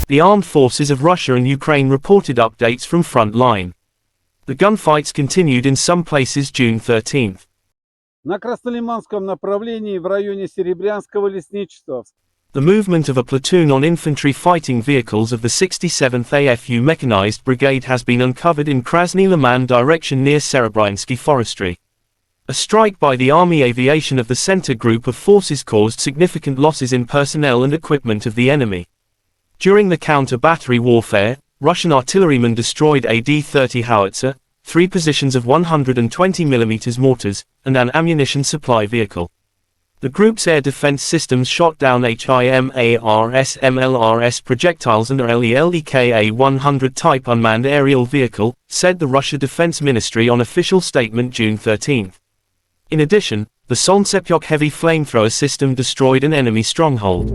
The armed forces of Russia and Ukraine reported updates from front line. The gunfights continued in some places June 13th. На Краснолиманском направлении в районе Серебрянского лесничества. The movement of a platoon on infantry fighting vehicles of the 67th AFU Mechanized Brigade has been uncovered in Krasny Liman direction near Serebryansky Forestry. A strike by the Army Aviation of the Center Group of Forces caused significant losses in personnel and equipment of the enemy. During the counter-battery warfare, Russian artillerymen destroyed a D-30 howitzer, 3 positions of 120mm mortars, and an ammunition supply vehicle. The group's air defense systems shot down HIMARS MLRS projectiles and a LELEKA-100 type unmanned aerial vehicle, said the Russia Defense Ministry on official statement June 13. In addition, the Solntsepyok heavy flamethrower system destroyed an enemy stronghold.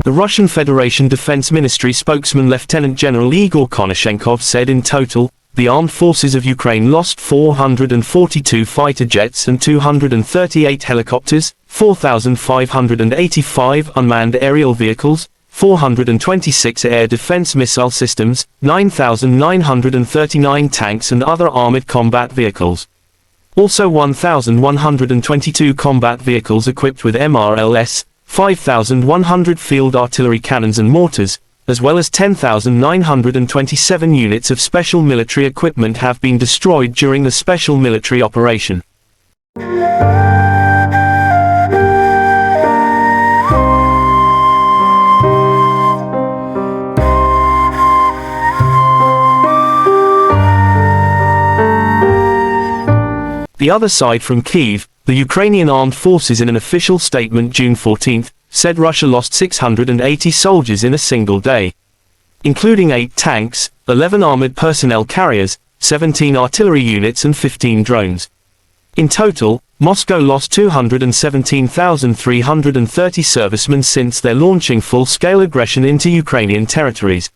The Russian Federation Defense Ministry spokesman Lieutenant General Igor Konashenkov said in total, the armed forces of Ukraine lost 442 fighter jets and 238 helicopters, 4,585 unmanned aerial vehicles, 426 air defense missile systems, 9,939 tanks and other armored combat vehicles. Also 1,122 combat vehicles equipped with MRLS, 5,100 field artillery cannons and mortars, as well as 10,927 units of special military equipment have been destroyed during the special military operation. The other side from Kyiv, the Ukrainian armed forces in an official statement June 14, said Russia lost 680 soldiers in a single day, including 8 tanks, 11 armored personnel carriers, 17 artillery units and 15 drones. In total, Moscow lost 217,330 servicemen since their launching full-scale aggression into Ukrainian territories.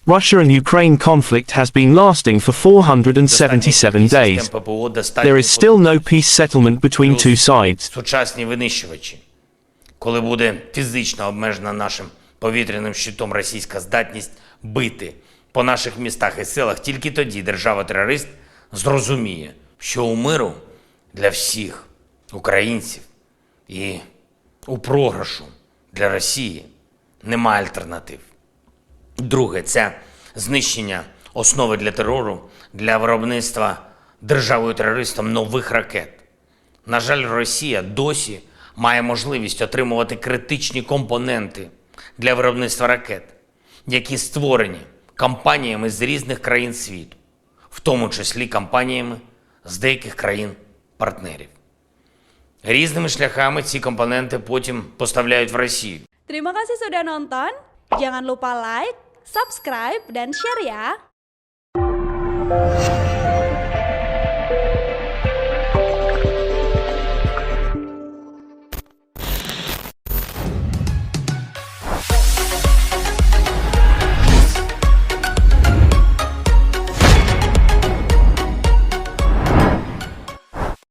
Russia and Ukraine conflict has been lasting for 477 days. There is still no peace settlement between two sides. Сучасні винищувачі. Коли буде фізично обмежена нашим повітряним щитом російська здатність бити по наших містах і селах, тільки тоді держава-терорист зрозуміє, що у миру для всіх українців і у програшу для Росії немає альтернатив. Друге – це знищення основи для терору, для виробництва державою-терористом нових ракет. На жаль, Росія досі має можливість отримувати критичні компоненти для виробництва ракет, які створені компаніями з різних країн світу, в тому числі компаніями з деяких країн-партнерів. Різними шляхами ці компоненти потім поставляють в Росію. Terima kasih sudah nonton. Jangan lupa like, subscribe, dan share ya.